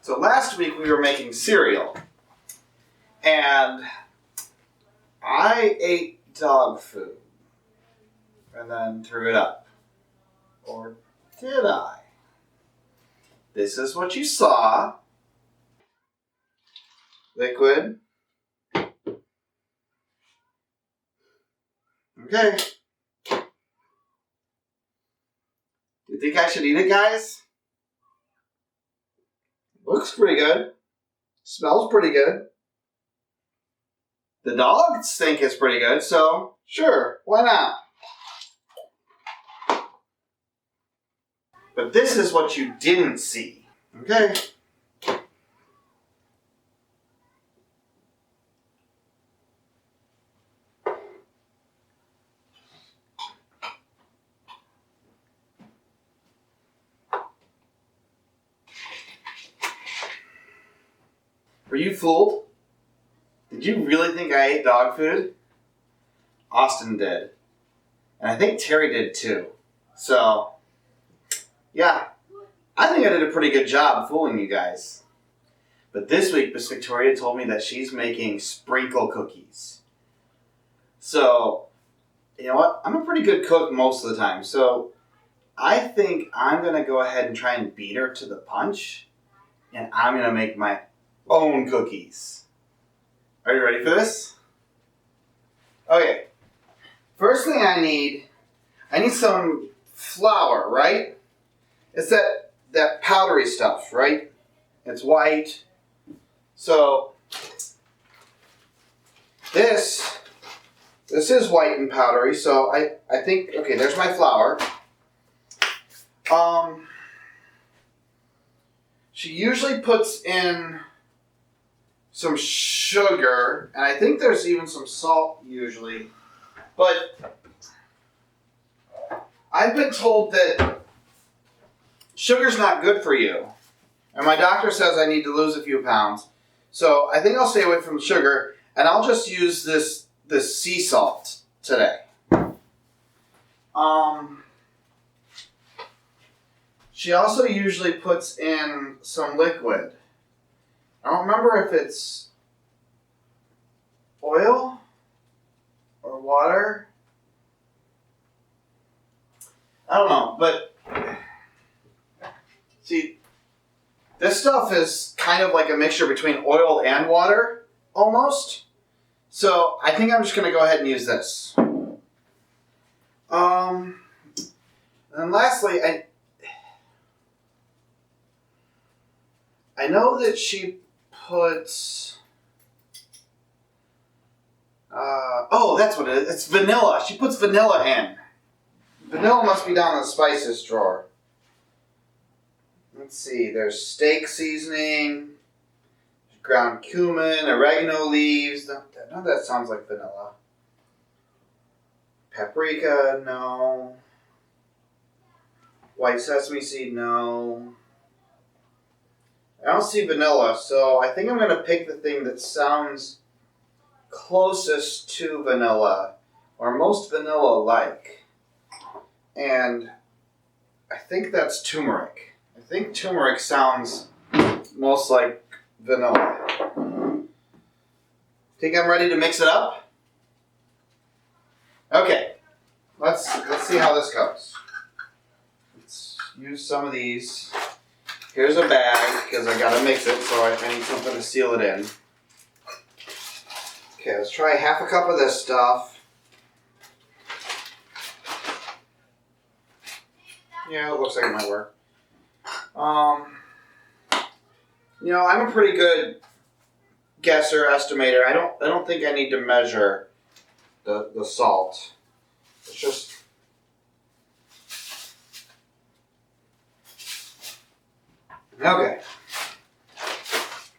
So last week we were making cereal, and I ate dog food and then threw it up. Or did I? This is what you saw. Liquid. Okay. Do you think I should eat it, guys? Looks pretty good. Smells pretty good. The dogs think it's pretty good, so sure, why not? But this is what you didn't see, okay? Were you fooled? Did you really think I ate dog food? Austin did. And I think Terry did too. So, yeah, I think I did a pretty good job fooling you guys. But this week, Miss Victoria told me that she's making sprinkle cookies. So, you know what? I'm a pretty good cook most of the time. So, I think I'm going to go ahead and try and beat her to the punch. And I'm going to make my own cookies. Are you ready for this? Okay. First thing I need some flour, right? It's that powdery stuff, right? It's white. So this is white and powdery, so I think, okay, there's my flour. She usually puts in some sugar, and I think there's even some salt usually. But I've been told that sugar's not good for you. And my doctor says I need to lose a few pounds. So I think I'll stay away from sugar, and I'll just use this sea salt today. She also usually puts in some liquid. I don't remember if it's oil or water. I don't know, but see, this stuff is kind of like a mixture between oil and water, almost. So I think I'm just going to go ahead and use this. And lastly, I know that she puts... oh, that's what it is. It's vanilla. She puts vanilla in. Vanilla must be down in the spices drawer. Let's see. There's steak seasoning, ground cumin, oregano leaves. None of that sounds like vanilla. Paprika, no. White sesame seed, no. I don't see vanilla, so I think I'm going to pick the thing that sounds closest to vanilla, or most vanilla-like. And I think that's turmeric. I think turmeric sounds most like vanilla. Think I'm ready to mix it up? Okay, let's see how this goes. Let's use some of these. Here's a bag, because I gotta mix it, so I need something to seal it in. Okay, let's try half a cup of this stuff. Yeah, it looks like it might work. You know, I'm a pretty good guesser, estimator. I don't think I need to measure the salt. It's just... Okay.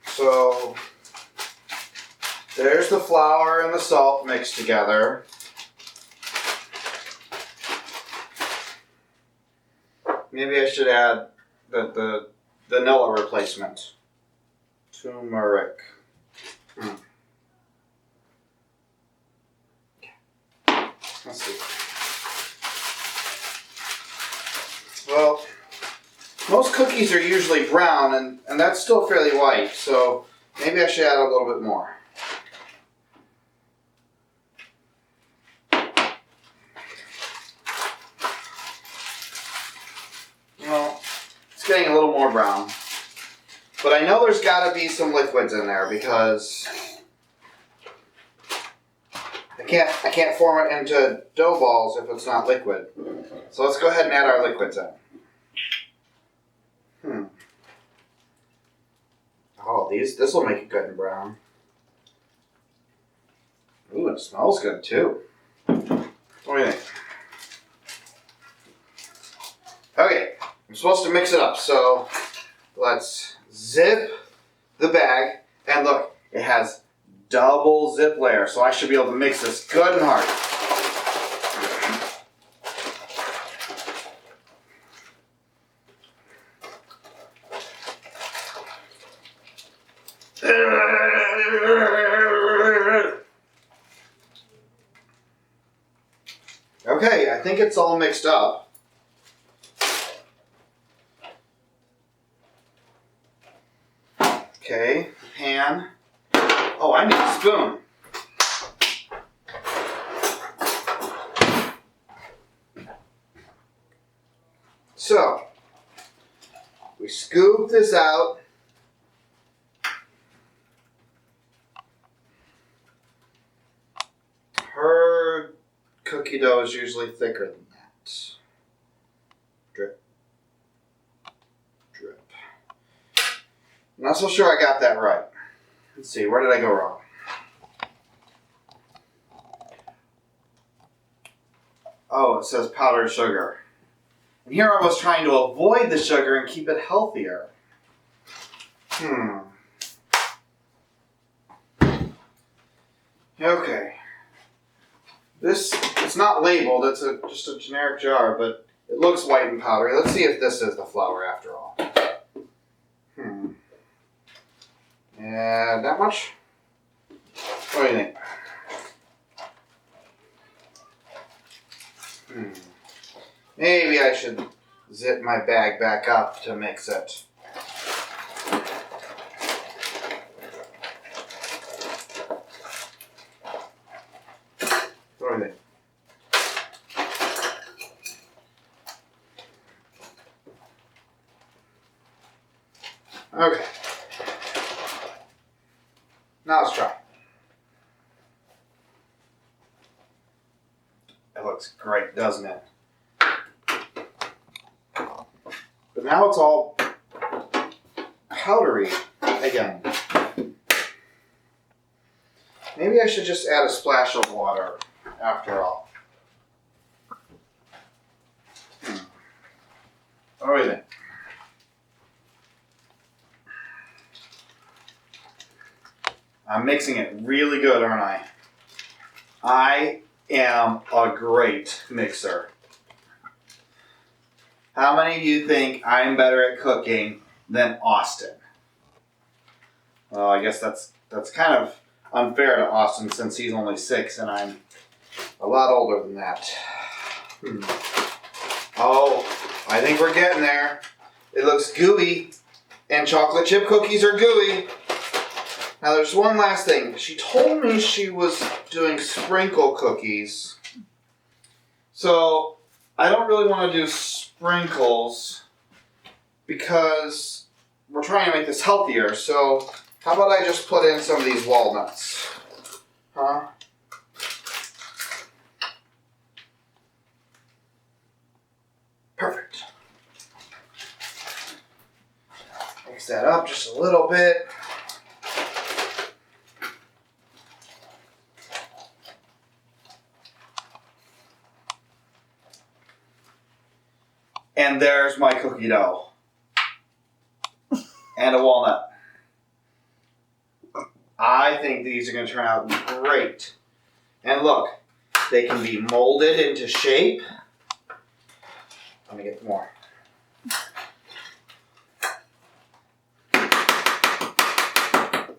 So there's the flour and the salt mixed together. Maybe I should add the vanilla replacement. Turmeric. Let's see. Well, Most cookies are usually brown, and that's still fairly white, so maybe I should add a little bit more. Well, it's getting a little more brown. But I know there's got to be some liquids in there because I can't form it into dough balls if it's not liquid. So let's go ahead and add our liquids in. Oh, this will make it good and brown. Ooh, it smells good too. What do you think? Okay, I'm supposed to mix it up, so let's zip the bag. And look, it has double zip layer, so I should be able to mix this good and hard. Okay, I think it's all mixed up. Okay, pan. Oh, I need a spoon. So, we scoop this out. Her cookie dough is usually thicker than that. Drip. Drip. I'm not so sure I got that right. Let's see, where did I go wrong? Oh, it says powdered sugar. And here I was trying to avoid the sugar and keep it healthier. Okay. This, it's not labeled, it's just a generic jar, but it looks white and powdery. Let's see if this is the flour after all. And that much? What do you think? Maybe I should zip my bag back up to mix it. What do you think? Okay. Now let's try. It looks great, doesn't it? But now it's all powdery again. Maybe I should just add a splash of water after all. What do you think? I'm mixing it really good, aren't I? I am a great mixer. How many of you think I'm better at cooking than Austin? Well, I guess that's kind of unfair to Austin since he's only 6 and I'm a lot older than that. Oh, I think we're getting there. It looks gooey, and chocolate chip cookies are gooey. Now there's one last thing. She told me she was doing sprinkle cookies. So I don't really want to do sprinkles because we're trying to make this healthier. So how about I just put in some of these walnuts? Huh? Perfect. Mix that up just a little bit. And there's my cookie dough. And a walnut. I think these are going to turn out great. And look, they can be molded into shape. Let me get more.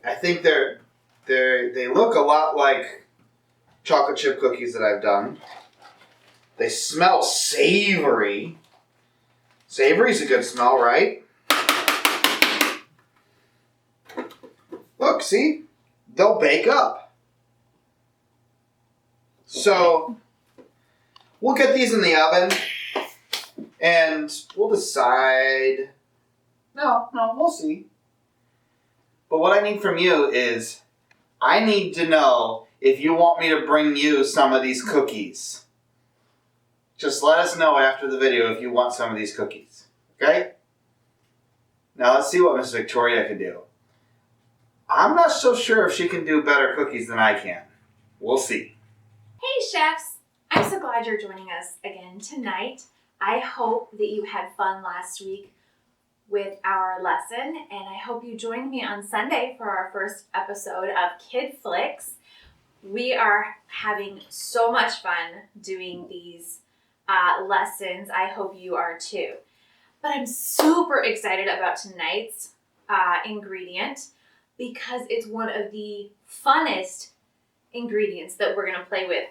I think they look a lot like chocolate chip cookies that I've done. They smell savory. Savory's a good smell, right? Look, see? They'll bake up. So, we'll get these in the oven, and we'll decide. No, we'll see. But what I need from you is, I need to know if you want me to bring you some of these cookies. Just let us know after the video if you want some of these cookies. Okay? Now let's see what Miss Victoria can do. I'm not so sure if she can do better cookies than I can. We'll see. Hey chefs! I'm so glad you're joining us again tonight. I hope that you had fun last week with our lesson, and I hope you joined me on Sunday for our first episode of Kid Flicks. We are having so much fun doing these lessons. I hope you are too. But I'm super excited about tonight's ingredient because it's one of the funnest ingredients that we're going to play with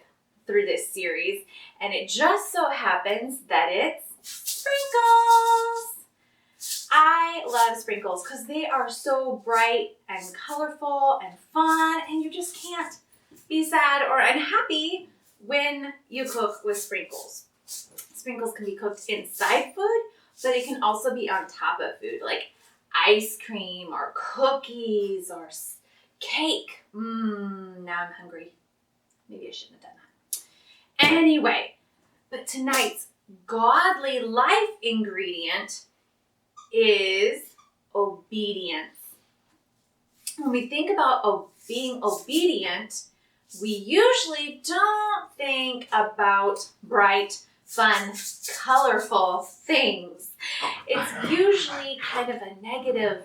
through this series. And it just so happens that it's sprinkles. I love sprinkles because they are so bright and colorful and fun, and you just can't be sad or unhappy when you cook with sprinkles. Sprinkles can be cooked inside food, but it can also be on top of food, like ice cream or cookies or cake. Now I'm hungry. Maybe I shouldn't have done that. Anyway, but tonight's godly life ingredient is obedience. When we think about being obedient, we usually don't think about bright, fun, colorful things. It's usually kind of a negative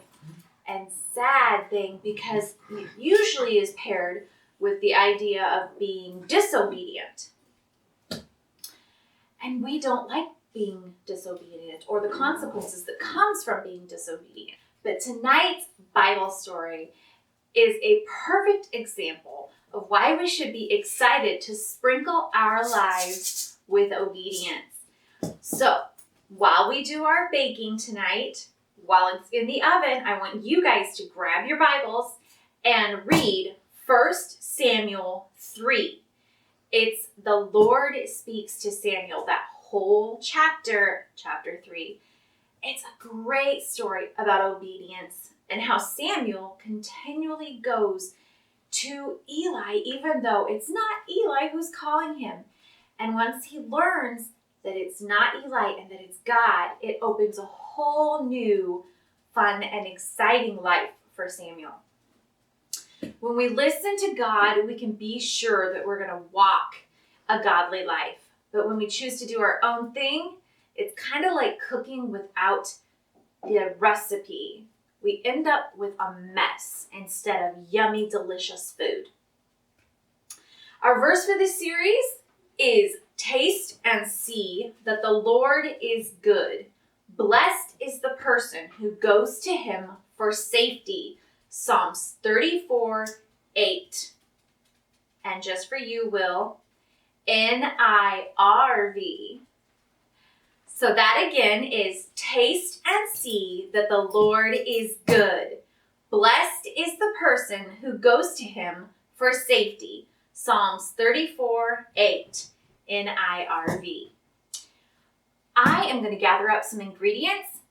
and sad thing because it usually is paired with the idea of being disobedient. And we don't like being disobedient or the consequences that comes from being disobedient. But tonight's Bible story is a perfect example of why we should be excited to sprinkle our lives with obedience. So, while we do our baking tonight, while it's in the oven, I want you guys to grab your Bibles and read 1 Samuel 3. It's the Lord speaks to Samuel, that whole chapter 3. It's a great story about obedience and how Samuel continually goes to Eli, even though it's not Eli who's calling him. And once he learns that it's not Eli and that it's God, it opens a whole new fun and exciting life for Samuel. When we listen to God, we can be sure that we're going to walk a godly life. But when we choose to do our own thing, it's kind of like cooking without the recipe. We end up with a mess instead of yummy, delicious food. Our verse for this series is, "Taste and see that the Lord is good. Blessed is the person who goes to him for safety." Psalms 34:8. And just for you, Will, NIRV. So that again is, "Taste and see that the Lord is good. Blessed is the person who goes to him for safety." Psalms 34:8, NIRV. I am going to gather up some ingredients.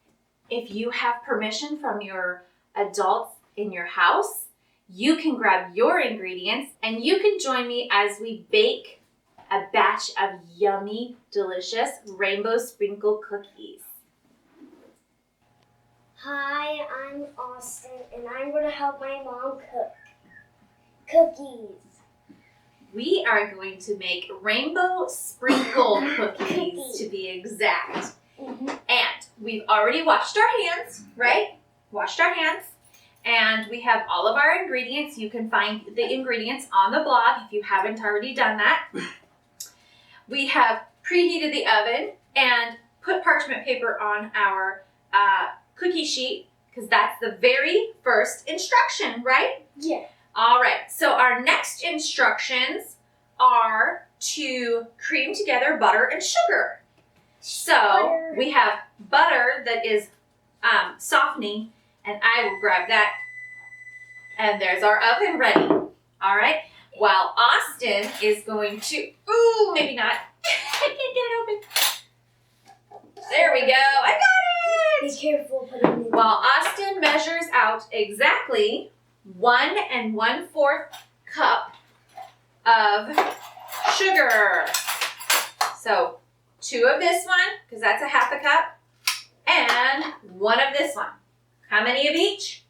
If you have permission from your adults in your house, you can grab your ingredients and you can join me as we bake a batch of yummy, delicious rainbow sprinkle cookies. Hi, I'm Austin, and I'm going to help my mom cook cookies. We are going to make rainbow sprinkle cookies, to be exact. Mm-hmm. And we've already washed our hands, right? Washed our hands. And we have all of our ingredients. You can find the ingredients on the blog if you haven't already done that. We have preheated the oven and put parchment paper on our cookie sheet because that's the very first instruction, right? Yeah. All right, so our next instructions are to cream together butter and sugar. So we have butter that is softening, and I will grab that. And there's our oven ready. All right. While Austin is going to, ooh, maybe not. I can't get it open. There we go. I got Be it. careful putting it in. While Austin measures out exactly 1 1/4 cup of sugar. So 2 of this one, because that's a 1/2 cup, and 1 of this one. How many of each?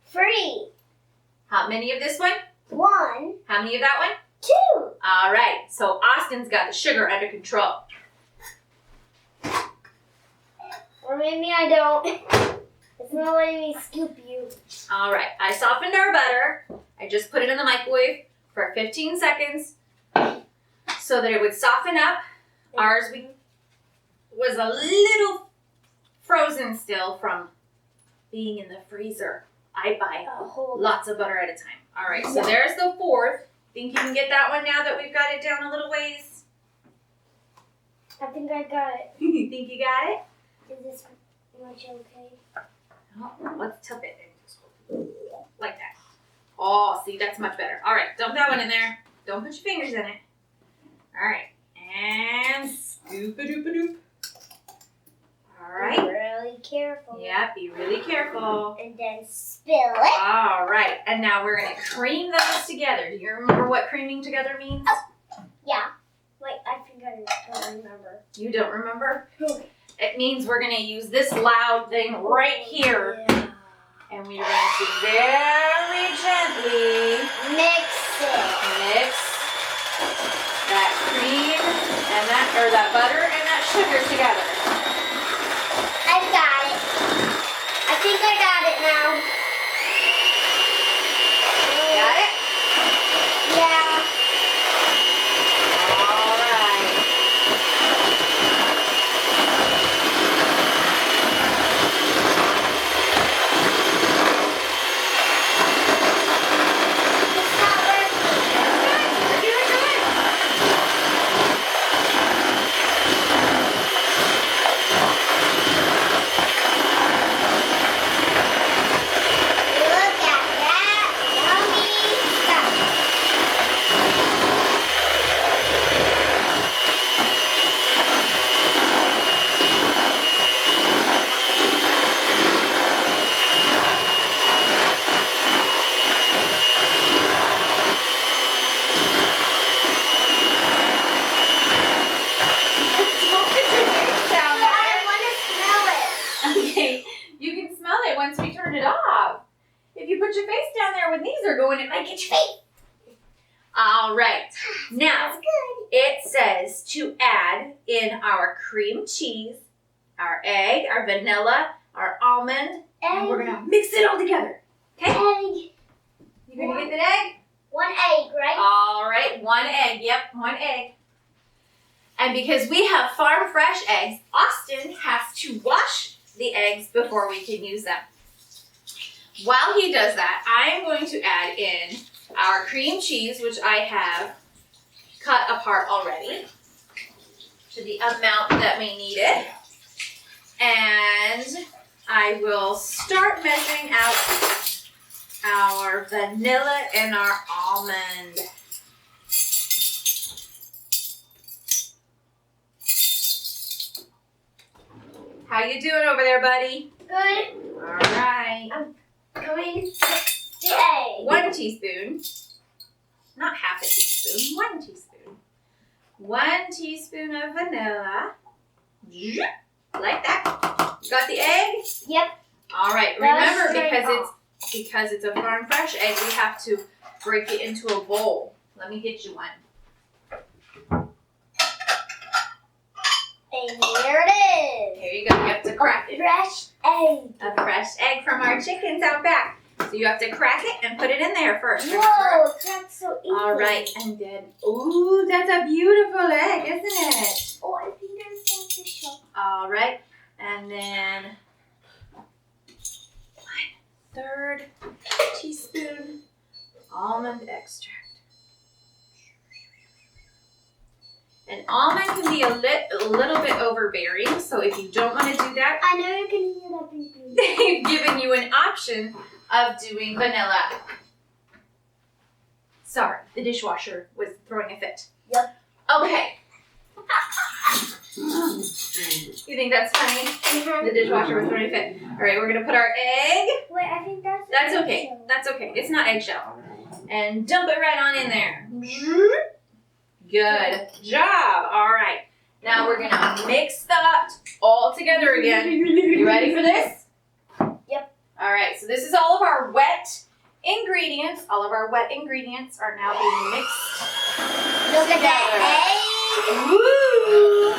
3. How many of this one? 1, How many of that one? 2. All right, so Austin's got the sugar under control. Or maybe I don't. It's not letting me scoop you. All right, I softened our butter. I just put it in the microwave for 15 seconds so that it would soften up. Ours was a little frozen still from being in the freezer. I buy Hold. lots of butter at a time. All right, so there's the 4th. Think you can get that one now that we've got it down a little ways? I think I got it. You think you got it? Is this much okay? Oh, let's tip it like that. Oh, see, that's much better. All right, dump that one in there. Don't put your fingers in it. All right, and scoop-a-doop-a-doop. All Be right. really careful. Yeah, be really careful. And then spill it. All right, and now we're gonna cream those together. Do you remember what creaming together means? Yeah. Wait, I think I don't remember. You don't remember? It means we're gonna use this loud thing right here, Yeah. and we're going to very gently Mix it. mix that cream and that butter and that sugar together. I got it. I think I got it now. Got it? Yeah. All right. It's not working. We're doing good. Look at that. Yummy stuff. Don't put your face down I there. want to smell it. Okay, you can smell it once we turn it off. If you put your face down there when these are going, it might get your face. All right, now That's good. it says to add in our cream cheese, our egg, our vanilla, our almond, and we're gonna mix it all together. Okay? Egg. You gonna get the egg? 1 egg, right? All right, 1 egg. Yep, 1 egg. And because we have farm fresh eggs, Austin has to wash the eggs before we can use them. While he does that, I am going to add in our cream cheese, which I have cut apart already to the amount that we needed. And I will start measuring out our vanilla and our almond. How you doing over there, buddy? Good. All right. Coming to the egg. 1 teaspoon. Not half a teaspoon. 1 teaspoon. 1 teaspoon of vanilla. Like that. You got the egg? Yep. All right. That's Remember, straight because it's a farm fresh egg, we have to break it into a bowl. Let me get you one. And here it is. Here you go. You have to crack it. Fresh egg. A fresh egg from our chickens out back. So you have to crack it and put it in there first. Remember? Whoa, that's so easy. All right, and then, ooh, that's a beautiful egg, isn't it? Oh, I think I'm supposed to show. All right, and then 1/3 teaspoon almond extract. And almond can be a little bit overbearing, so if you don't want to do that, I know you can hear that beep beep. they've given you an option of doing vanilla. Sorry, the dishwasher was throwing a fit. Yep. Okay. You think that's funny? The dishwasher was throwing a fit. All right, we're gonna put our egg. Wait, I think that's. That's okay. That's okay. It's not eggshell. And dump it right on in there. Good job. All right. Now we're gonna mix that all together again. You ready for this? Yep. All right. So this is all of our wet ingredients. All of our wet ingredients are now being mixed. Look at that egg. Woo!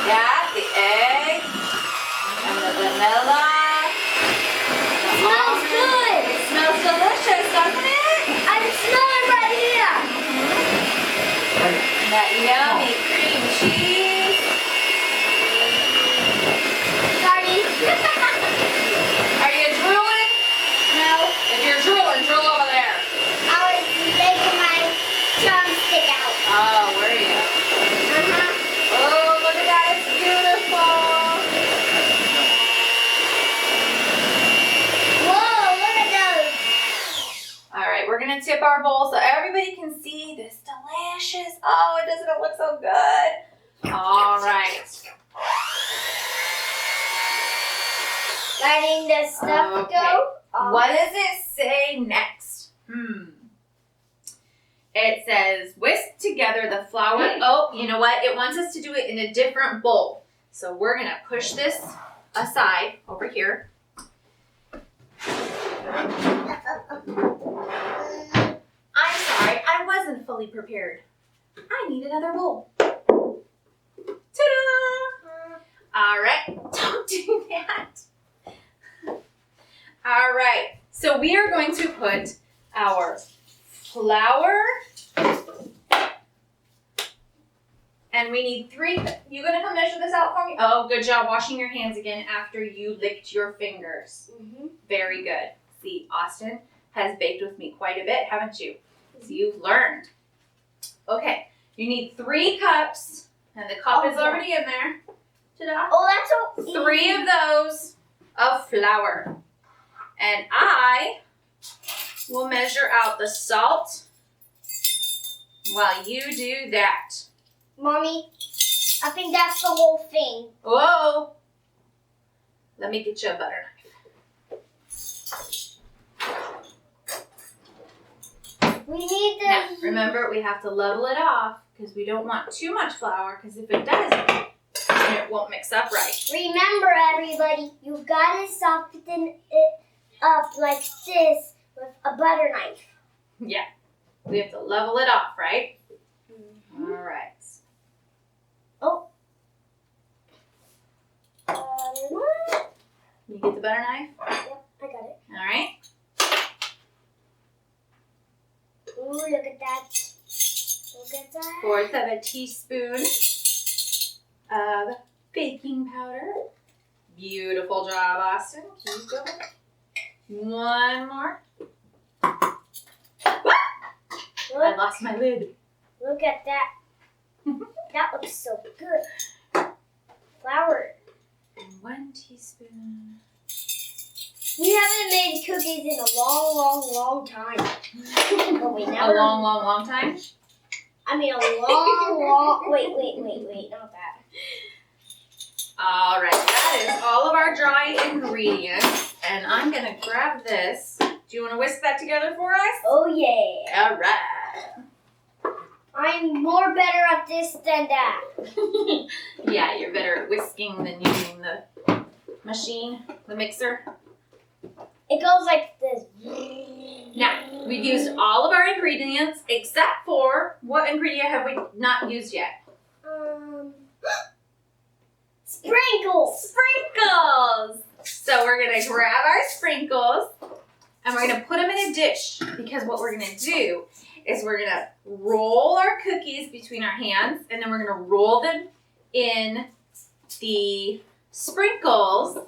Yeah, the egg and the vanilla. It smells good. It smells delicious, doesn't it? I smell it right here. That yummy cream cheese. Sorry. Are you drooling? No. If you're drooling, drool over there. I was making my drumstick out. Oh, were you? Oh, look at that. It's beautiful. Whoa, look at those. All right, we're going to tip our bowl so everybody can see this delicious. Oh, doesn't it look so good? All right. Letting the stuff Okay. go. What does it say next? It says, whisk together the flour. Oh, you know what? It wants us to do it in a different bowl. So we're going to push this aside over here. I'm sorry, I wasn't fully prepared. I need another bowl. Ta-da! All right, don't do that. All right, so we are going to put our flour, and we need 3. You gonna come measure this out for me? Oh, good job washing your hands again after you licked your fingers. Very good. See, Austin has baked with me quite a bit, haven't you? So you've learned. Okay, you need 3 cups, and the cup is already in there. Ta-da. Oh, that's so 3 of those of flour. And I will measure out the salt while you do that. Mommy, I think that's the whole thing. Whoa! Let me get you a butter knife. We need the. Now, remember, we have to level it off because we don't want too much flour, because if it does, then it won't mix up right. Remember, everybody, you gotta soften it up like this with a butter knife. Yeah. We have to level it off, right? All right. Oh. You get the butter knife? Yep, I got it. All right. Ooh, look at that. Look at that. 1/4 of a teaspoon of baking powder. Beautiful job, Austin. Keep going. 1 more. I Look, lost my lid. look at that. That looks so good. Flour. And 1 teaspoon. We haven't made cookies in a long, long, long time. But we A never. long time. I mean, a long, long. Wait, not that. All right, that is all of our dry ingredients. And I'm going to grab this. Do you want to whisk that together for us? Oh, yeah. All right. I'm more better at this than that. Yeah, you're better at whisking than using the machine, the mixer. It goes like this. Now, we've used all of our ingredients except for, what ingredient have we not used yet? Sprinkles. Sprinkles! So we're going to grab our sprinkles and we're going to put them in a dish, because what we're going to do is we're going to roll our cookies between our hands, and then we're going to roll them in the sprinkles.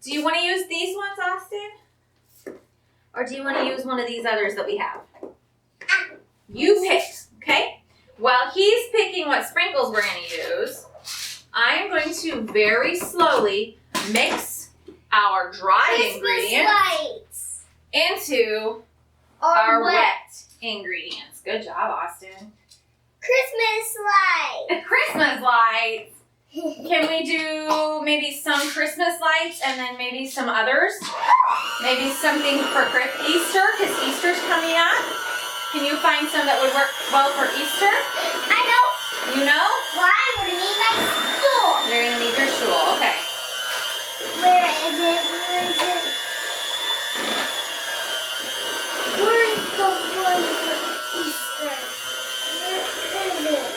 Do you want to use these ones, Austin? Or do you want to use one of these others that we have? You pick, okay? while he's picking what sprinkles we're going to use, I am going to very slowly mix our dry ingredients lights. into our wet ingredients. Good job, Austin. Christmas lights. Christmas lights. Can we do maybe some Christmas lights and then maybe some others? Maybe something for Easter, because Easter's coming up. Can you find some that would work well for Easter? I know. You know? Well, I'm gonna need my stool. You're going to need your stool. Okay. Where is it? Where is it? Where is the one for Easter? Where is it?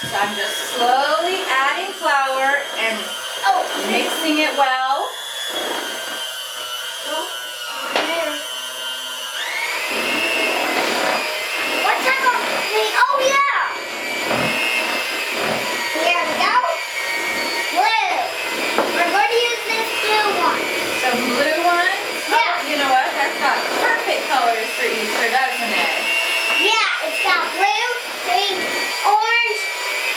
So I'm just slowly adding flour and mixing it well. There. What type of thing? Oh yeah! Here we go. Blue. We're going to use this blue one. The blue one? Yeah. You know what? That's got perfect colors for Easter, doesn't it? Yeah, it's got blue, pink, orange,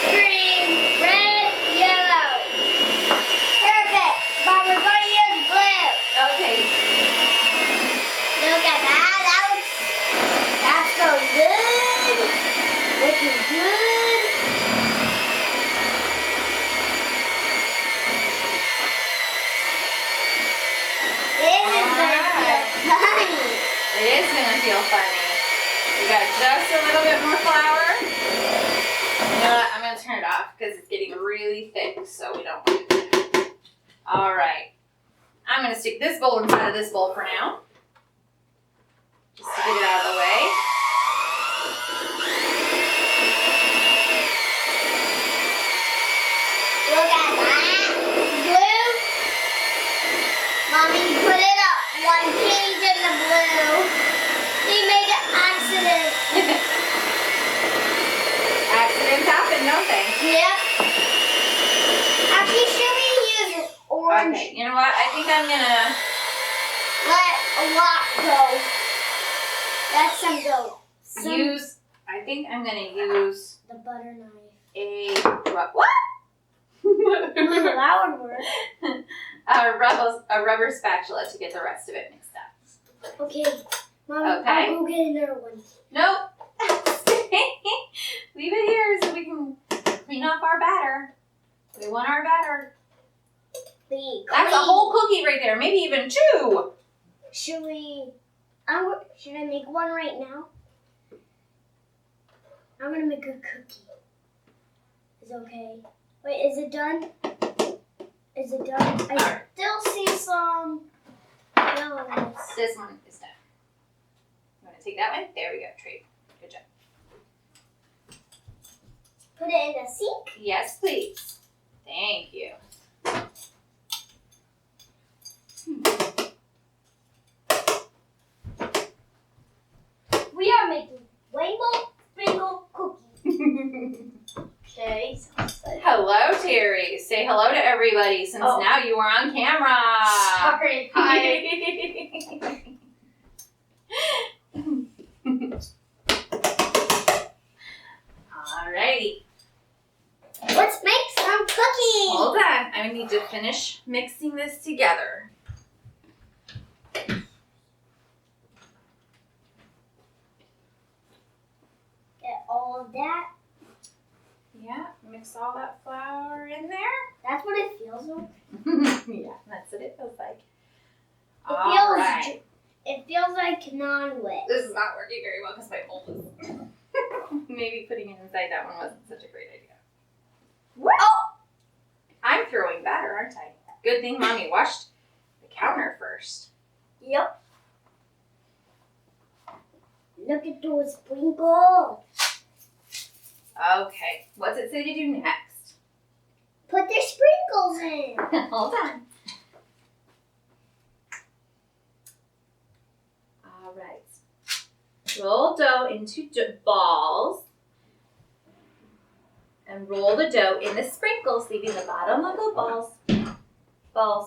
green, red, yellow. Perfect. But we're going to use blue. Okay. Look at that. That's so good. Looking good. This is going to feel funny. It is going to feel funny. We got just a little bit more flour. You know what? I'm going to turn it off because it's getting really thick, so we don't want it. All right. I'm going to stick this bowl inside of this bowl for now. Just to get it out of the way. Look at that. Blue. Mommy, put it up. One page in the blue. We made an accident. Accidents happen, don't they? Yep. Actually, should we use an orange? Okay, you know what? I think I'm going to... Let a lot go. Let some go. I think I'm going to use The butter knife. what? That would work. a rubber spatula to get the rest of it mixed up. Okay. Mommy, Okay. I'll go get another one. Nope. Leave it here so we can clean up our batter. We want our batter. That's a whole cookie right there. Maybe even two. Should I make one right now? I'm gonna make a cookie. Is it okay? Wait, is it done? Is it done? I still see some yellowness. This one is done. You want to take that one? There we go, Trey. Good job. Put it in the sink. Yes, please. Thank you. We are making rainbow sprinkle cookies. Okay. Hello, Terry. Say hello to everybody since now you are on camera. Sorry. Hi. Alrighty. Let's make some cookies. Hold on. I need to finish mixing this together. Get all of that. Yeah, mix all that flour in there. That's what it feels like. Yeah, that's what it feels like. It feels like non-wet. This is not working very well because my bowl is... Maybe putting it inside that one wasn't such a great idea. What? Oh! I'm throwing batter, aren't I? Good thing Mommy washed the counter first. Yep. Look at those sprinkles. Okay, what's it say to do next? Put the sprinkles in. Hold on. All right. Roll dough into balls. And roll the dough in the sprinkles, leaving the bottom of the ball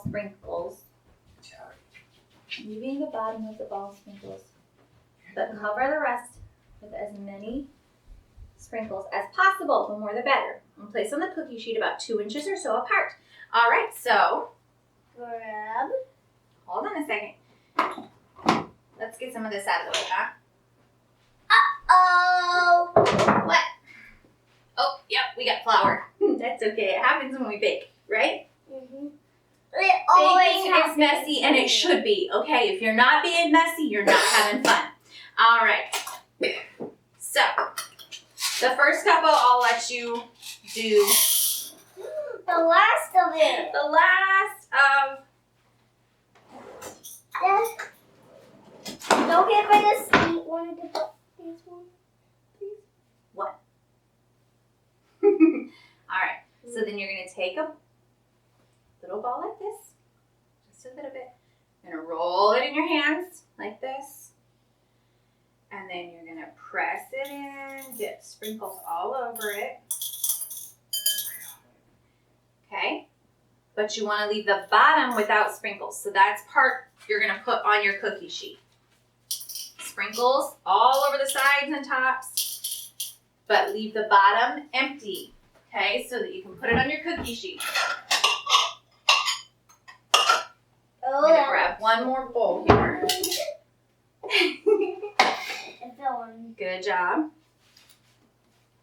sprinkles. Leaving the bottom of the ball sprinkles. But cover the rest with as many sprinkles as possible. The more the better. And place on the cookie sheet about 2 inches or so apart. All right, so Grab. hold on a second. Let's get some of this out of the way, huh? Oh. What? Oh, yep, we got flour. That's okay. It happens when we bake, right? Mm-hmm. It always Baking is messy, and it should be. Okay, if you're not being messy, you're not having fun. All right. So, the first couple I'll let you do. The last of it. The last of. Don't get by the sweet one of the these one. What? All right. So then you're gonna take a little ball like this, just a little bit. You're gonna roll it in your hands like this, and then you're gonna press it in, get sprinkles all over it. Okay, but you want to leave the bottom without sprinkles, so that's part you're gonna put on your cookie sheet. Sprinkles all over the sides and tops, but leave the bottom empty. Okay, so that you can put it on your cookie sheet. I'm gonna grab one more bowl here. Good job.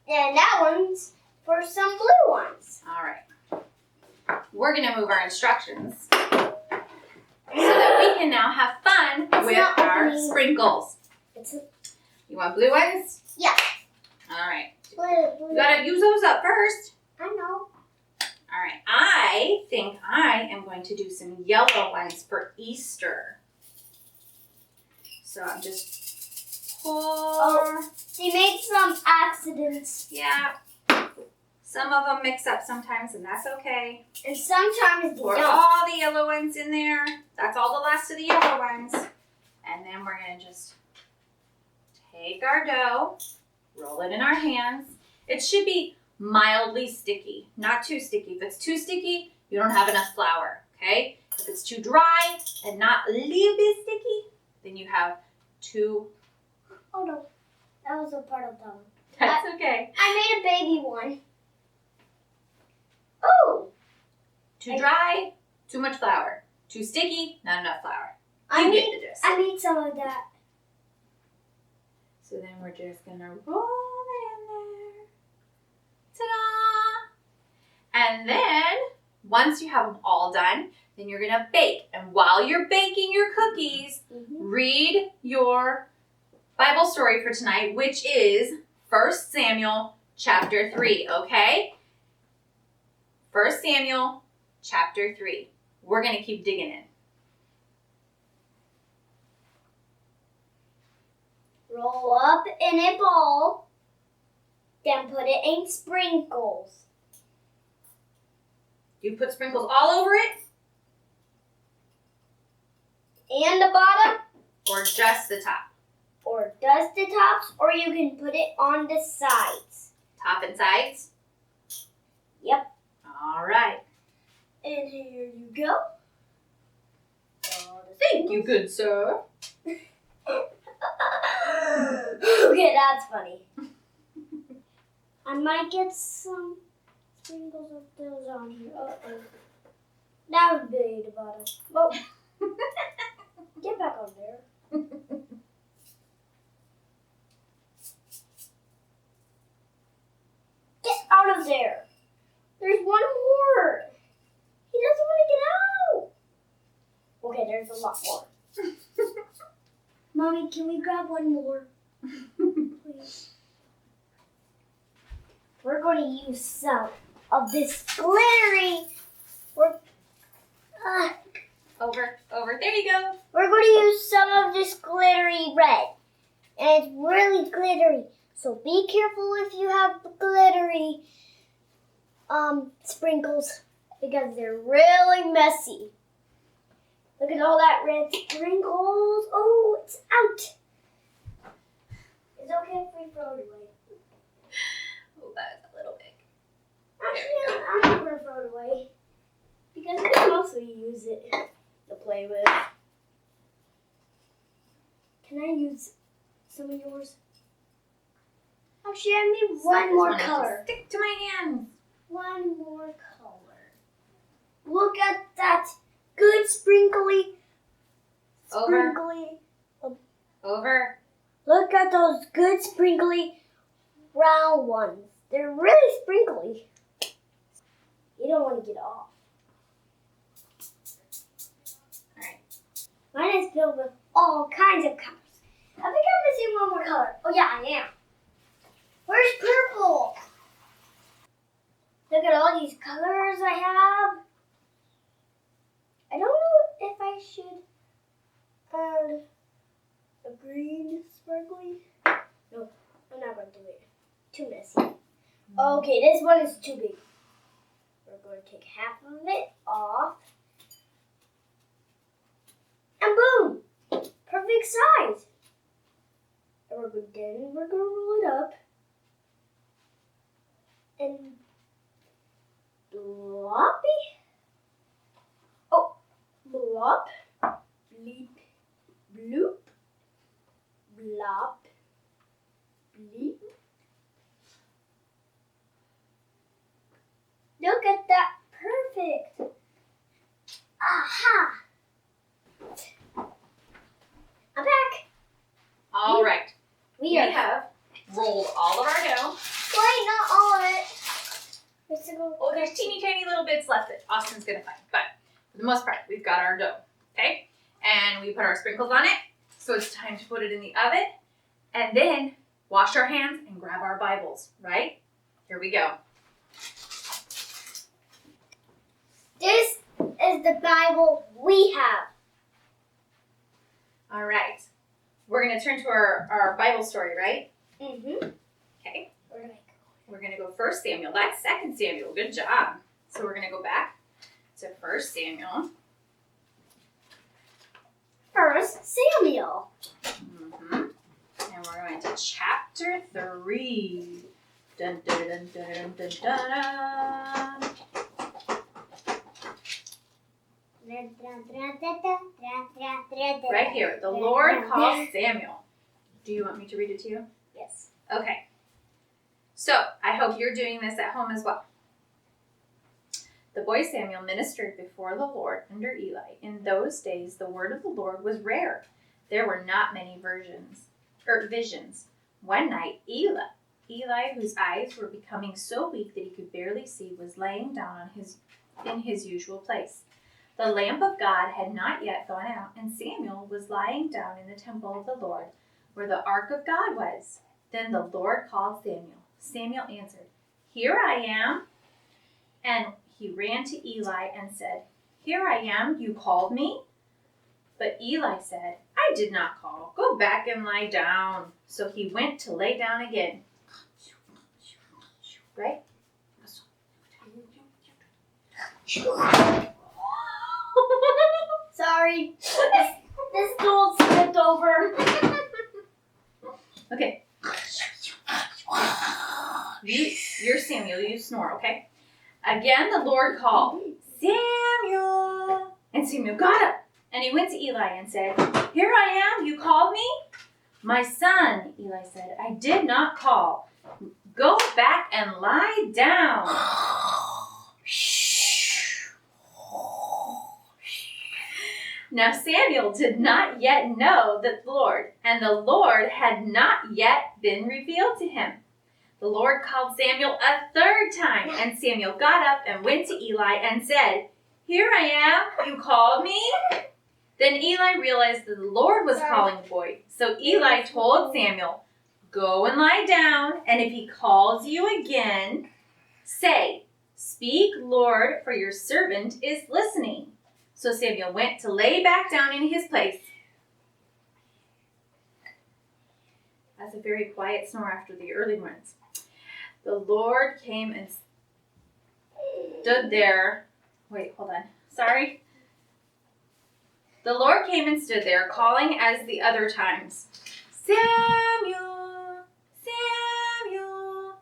And that one's for some blue ones. All right. We're gonna move our instructions so that we can now have fun with not our opening. sprinkles. You want blue ones? Yeah. All right. Blue. You gotta use those up first. I know. All right. I think I am going to do some yellow ones for Easter. So I'm just pour. They made some accidents. Yeah. Some of them mix up sometimes, and that's okay. And sometimes they Pour don't. all the yellow ones in there. That's all the last of the yellow ones. And then we're going to just take our dough, roll it in our hands. It should be mildly sticky, not too sticky. If it's too sticky, you don't have enough flour, okay? If it's too dry and not a little bit sticky, then you have too. Oh no, that was a part of that one. That's okay. I made a baby one. Oh, Too dry, too much flour. Too sticky, not enough flour. I You get made the gist. I made some of that. So then we're just gonna roll it in there. Ta-da! And then, once you have them all done, then you're gonna bake. And while you're baking your cookies, read your Bible story for tonight, which is 1 Samuel chapter 3, okay? 1 Samuel chapter 3. We're gonna keep digging in. Roll up in a bowl, then put it in sprinkles. You put sprinkles all over it, And the bottom, or just the top? or dust the tops, or you can put it on the sides. Top and sides? Yep. All right. And here you go. Thank you, good sir. Okay, that's funny. I might get some sprinkles of those on here. Uh-oh. That would be the bottom. Oh. Get back on there. Get out of there. There's one more. He doesn't want to get out. Okay, there's a lot more. Mommy, can we grab one more? Please. We're going to use some of this glittery. Over. There you go. We're going to use some of this glittery red. And it's really glittery. So be careful if you have glittery sprinkles because they're really messy. Look at all that red sprinkles. Oh, it's out. It's okay if we throw it away. Oh, that's a little big. Actually, I'm not going to throw it away because we mostly use it to play with. Can I use some of yours? Actually, I need one more color. Stick to my hands. One more color. Look at that good sprinkly. Over. Sprinkly. Over. Look at those good sprinkly round ones. They're really sprinkly. You don't want to get off. Alright. Mine is filled with all kinds of colors. I think I'm missing one more color. Oh yeah, I am. Where's purple? Look at all these colors I have. I don't know if I should add a green sparkly. No, I'm not going to do it. Too messy. Okay, this one is too big. We're going to take half of it off. And boom! Perfect size. And we're going to roll it up. And bloppy. Oh, blop. Bleep. Bloop. Blop. Bleep. Look at that. Perfect. Aha. I'm back. All right. We We are. have rolled all of our dough. Wait, not all of it. Let's go. Oh, there's teeny tiny little bits left that Austin's gonna find. But for the most part, we've got our dough. Okay? And we put our sprinkles on it. So it's time to put it in the oven. And then wash our hands and grab our Bibles, right? Here we go. This is the Bible we have. All right. We're gonna turn to our Bible story, right? Mm-hmm. Okay. Where do I go? We're gonna go 1 Samuel. That's 2 Samuel. Good job. So we're gonna go back to 1 Samuel. 1 Samuel. Mm-hmm. And we're going to chapter 3. Dun dun dun dun dun dun dun. Right here. The Lord called Samuel. Do you want me to read it to you? Yes. Okay. So, I hope you're doing this at home as well. The boy Samuel ministered before the Lord under Eli. In those days, the word of the Lord was rare. There were not many visions. One night, Eli, whose eyes were becoming so weak that he could barely see, was laying down in his usual place. The lamp of God had not yet gone out, and Samuel was lying down in the temple of the Lord, where the ark of God was. Then the Lord called Samuel. Samuel answered, "Here I am." And he ran to Eli and said, "Here I am, you called me?" But Eli said, "I did not call. Go back and lie down." So he went to lay down again. Right? Sorry. This stool slipped over. Okay. You're Samuel. You snore, okay? Again, the Lord called, "Samuel!" And Samuel got up, and he went to Eli and said, "Here I am. You called me?" "My son," Eli said, "I did not call. Go back and lie down." Now Samuel did not yet know the Lord, and the Lord had not yet been revealed to him. The Lord called Samuel a third time, and Samuel got up and went to Eli and said, "Here I am, you called me?" Then Eli realized that the Lord was calling the boy. So Eli told Samuel, "Go and lie down, and if he calls you again, say, 'Speak, Lord, for your servant is listening.'" So Samuel went to lay back down in his place. That's a very quiet snore after the early ones. The Lord came and stood there. Wait, hold on. Sorry. The Lord came and stood there, calling as the other times, "Samuel, Samuel."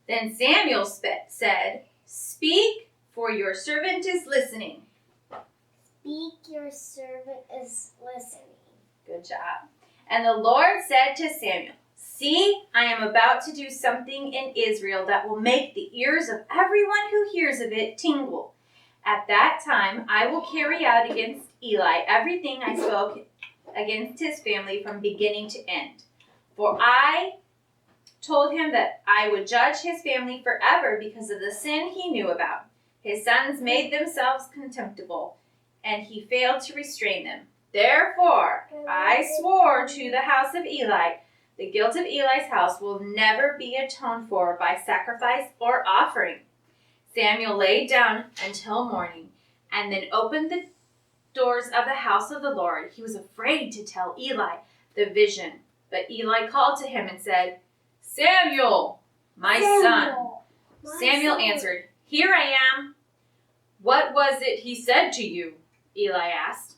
Then Samuel said, "Speak, for your servant is listening." Speak, your servant is listening. Good job. And the Lord said to Samuel, See, I am about to do something in Israel that will make the ears of everyone who hears of it tingle. At that time, I will carry out against Eli everything I spoke against his family from beginning to end. For I told him that I would judge his family forever because of the sin he knew about. His sons made themselves contemptible, and he failed to restrain them. Therefore, I swore to the house of Eli, the guilt of Eli's house will never be atoned for by sacrifice or offering. Samuel lay down until morning, and then opened the doors of the house of the Lord. He was afraid to tell Eli the vision, but Eli called to him and said, Samuel, my son. Samuel answered, Here I am. What was it he said to you? Eli asked.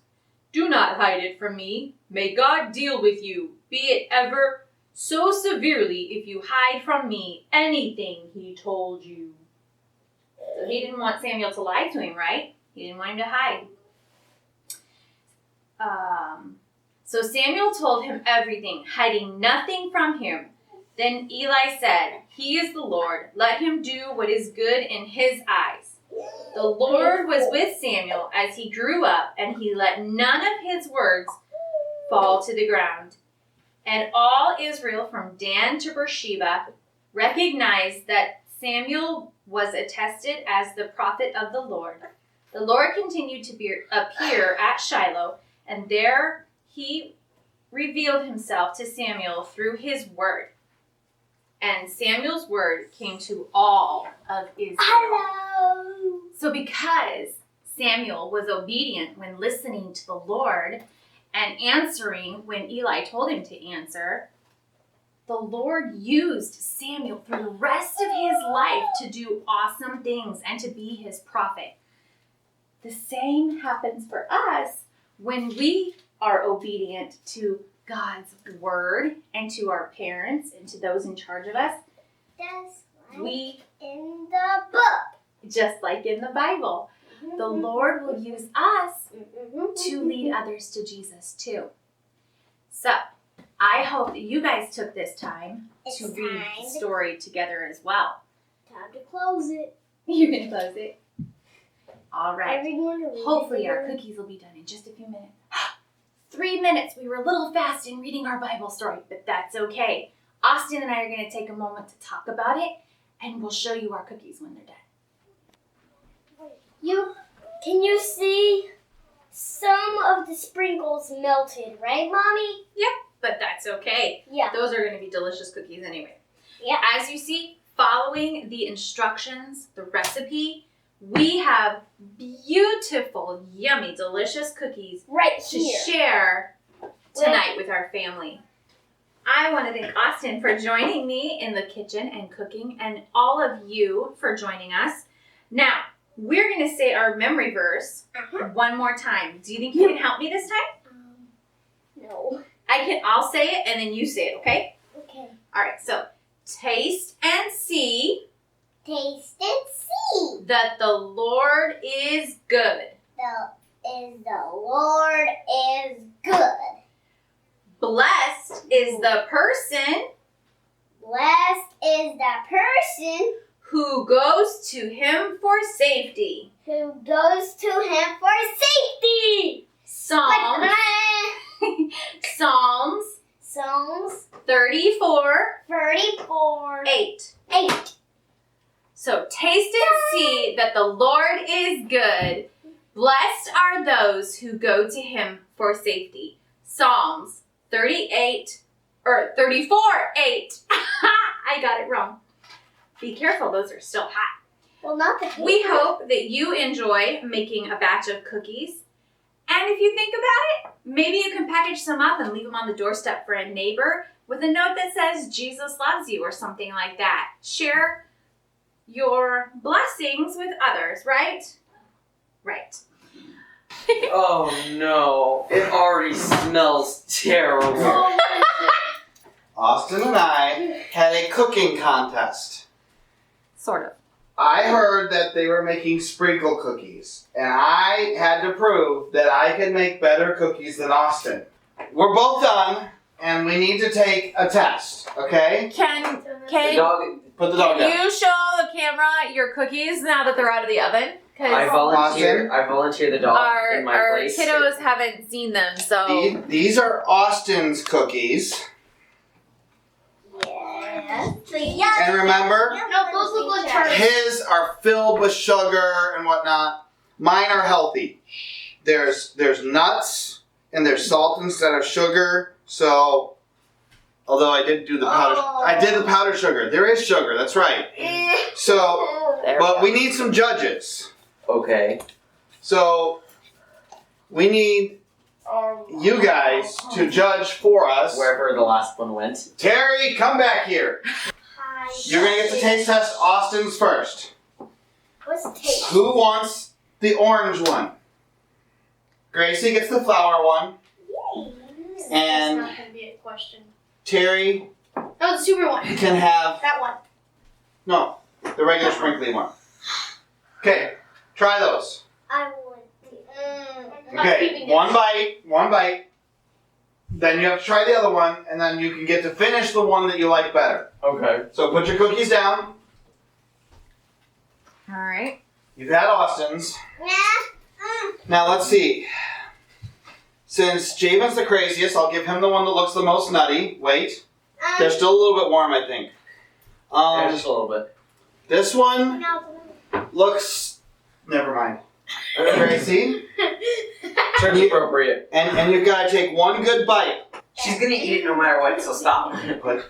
Do not hide it from me. May God deal with you, be it ever so severely, if you hide from me anything he told you. So he didn't want Samuel to lie to him, right? He didn't want him to hide. So Samuel told him everything, hiding nothing from him. Then Eli said, He is the Lord. Let him do what is good in his eyes. The Lord was with Samuel as he grew up, and he let none of his words fall to the ground. And all Israel from Dan to Beersheba recognized that Samuel was attested as the prophet of the Lord. The Lord continued to appear at Shiloh, and there he revealed himself to Samuel through his word. And Samuel's word came to all of Israel. Hello. So because Samuel was obedient when listening to the Lord and answering when Eli told him to answer, the Lord used Samuel through the rest of his life to do awesome things and to be his prophet. The same happens for us when we are obedient to God's word and to our parents and to those in charge of us. That's We, in the book. just like in the Bible, the Lord will use us to lead others to Jesus too. So, I hope that you guys took this time It's to read time. the story together as well. Time to close it. You're going to close it? All right. Everyone read Hopefully it. our cookies will be done in just a few minutes. 3 minutes. We were a little fast in reading our Bible story, but that's okay. Austin and I are going to take a moment to talk about it, and we'll show you our cookies when they're done. Can you see some of the sprinkles melted, right, Mommy? But that's okay. Yeah. Those are going to be delicious cookies anyway. Yeah. As you see, following the instructions, the recipe, we have beautiful, yummy, delicious cookies Right to here. share tonight with our family. I want to thank Austin for joining me in the kitchen and cooking, and all of you for joining us. Now, we're going to say our memory verse one more time. Do you think you can help me this time? No. I'll say it and then you say it, okay? Okay. All right, so taste and see Taste and see. that the Lord is good. The Lord is good. Blessed is the person Blessed is the person who goes to him for safety. who goes to him for safety. Psalms 34, 34, 8. 8. So taste and see that the Lord is good. Blessed are those who go to him for safety. Psalms 34, 8. I got it wrong. Be careful, those are still hot. Well, not the paper. We hope that you enjoy making a batch of cookies. And if you think about it, maybe you can package some up and leave them on the doorstep for a neighbor with a note that says, Jesus loves you, or something like that. Share your blessings with others, right? Right. Oh no, it already smells terrible. Austin and I had a cooking contest. Sort of. I heard that they were making sprinkle cookies, and I had to prove that I could make better cookies than Austin. We're both done. and we need to take a test, okay? Can The dog. Put the dog down. you show the camera your cookies now that they're out of the oven? I Because volunteer the dog in my our place. kiddos haven't seen them, so These are Austin's cookies. Yes. And remember, No, those look like tarts. his are filled with sugar and whatnot. Mine are healthy. There's nuts and there's salt instead of sugar. So, although I did do the powder, I did the powdered sugar. There is sugar. That's right. So, there but we we need some judges. Okay. So, we need you guys to judge for us. Wherever the last one went. Terry, come back here. You're gonna get to taste test Austin's first. What's taste? Who wants the orange one? Gracie gets the flour one. And That's not gonna be a question. Terry Oh, the super one. can have, That one. no, the regular sprinkly one. Okay, try those. I want the. Okay, one bite. Then you have to try the other one, and then you can get to finish the one that you like better. Okay. So put your cookies down. All right. You've had Austin's. Now let's see. Since Javen's the craziest, I'll give him the one that looks the most nutty. Wait. They're still a little bit warm, I think. Yeah, just a little bit. This one looks... Never mind. Gracie? Turkey appropriate. And you've got to take one good bite. She's gonna eat it no matter what, so stop. Put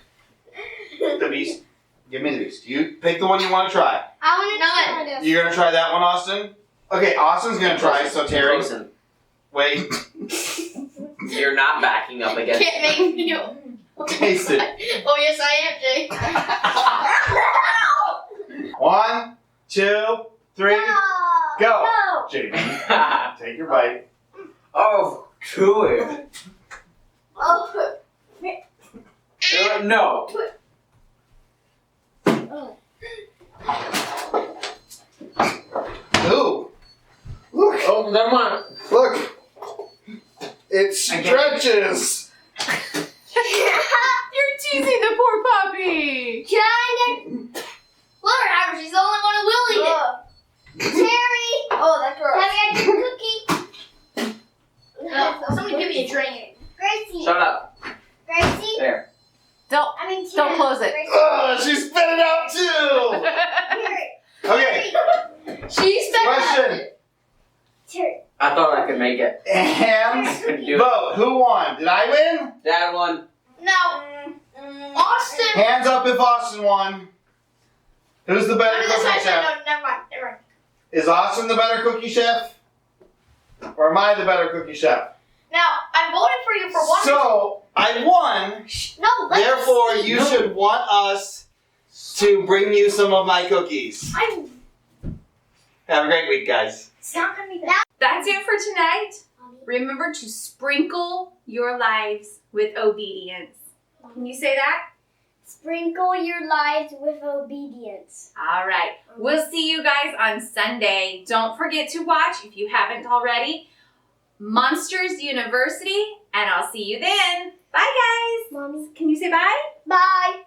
the beast. Give me the beast. You pick the one you want to try. I want to try this. You're going to try that one, Austin? Okay, Austin's going to try, so Terry... Frozen. Wait. You're not backing up again. Can't make me. Taste it. Oh yes, I am, Jay. 1, 2, 3, go. No. Javen, take your bite. Oh, do it. Oh. No. Ooh. Look, Oh, never mind. look. It stretches. You're teasing the poor puppy. Can I get? Let her have her. She's the only one who will eat it. Terry. Oh, that girl. Have you had your cookie? Somebody give me a drink. Gracie. Shut up. Gracie. There. Don't Don't close it. Oh, she spit it out too. Okay, She said question. Terry. I thought I could make it. And Couldn't do it. vote. Who won? Did I win? Dad won. No. Austin. Hands up if Austin won. Who's the better cookie chef? No, never mind. Never mind. Is Austin the better cookie chef? Or am I the better cookie chef? Now, I voted for you for one. So, I won. No, let's Therefore, see. you should want us to bring you some of my cookies. I'm. Have a great week, guys. It's not gonna be that. That's it for tonight. Remember to sprinkle your lives with obedience. Can you say that? Sprinkle your lives with obedience. All right. We'll see you guys on Sunday. Don't forget to watch, if you haven't already, Monsters University, and I'll see you then. Bye, guys. Mommy. Can you say bye? Bye.